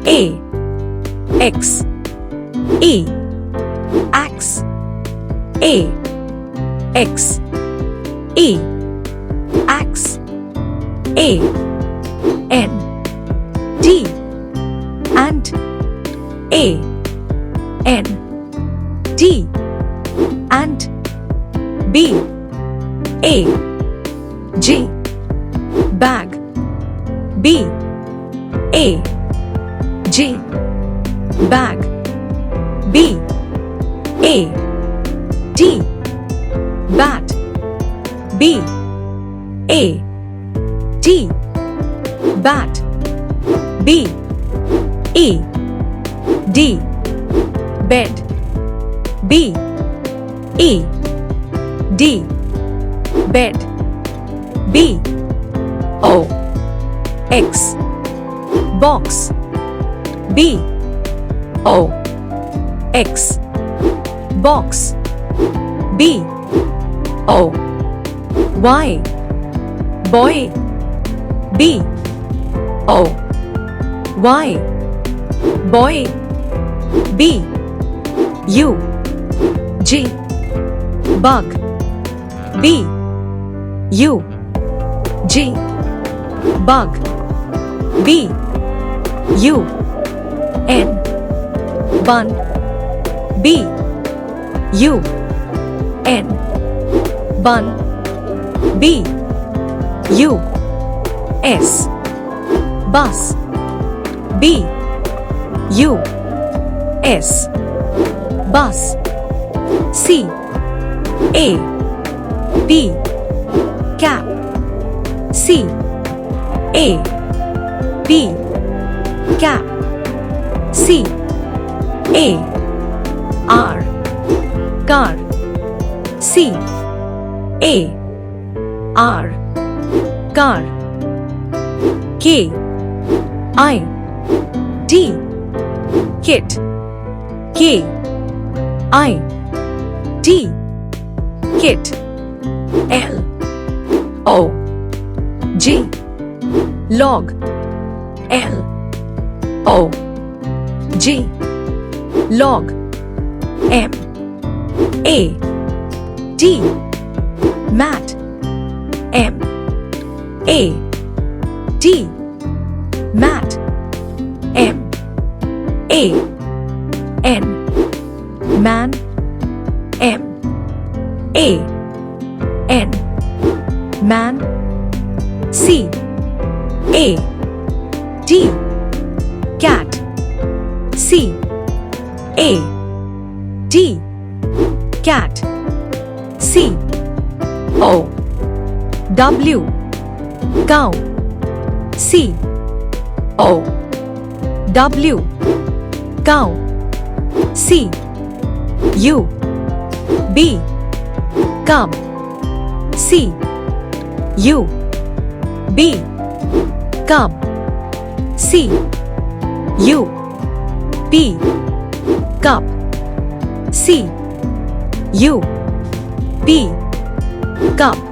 A X E Axe A X E Axe A N D and A N D and B A G bag B A G bag B A D bat B A D bat B E D bed B E D bed B O X box B O X box B O Y boy B O Y boy B U G bug B U G bug B U N bun B U N bun B U S bus B U S bus C A P cap C A P cap C A R car C A R car K I T kit K I T kit L O G log L O G log M A T mat M A T mat M A N man M A N man C A T cat C A T cat C O W cow C O W cow C U B cub C U B cub C U B cup C U B cup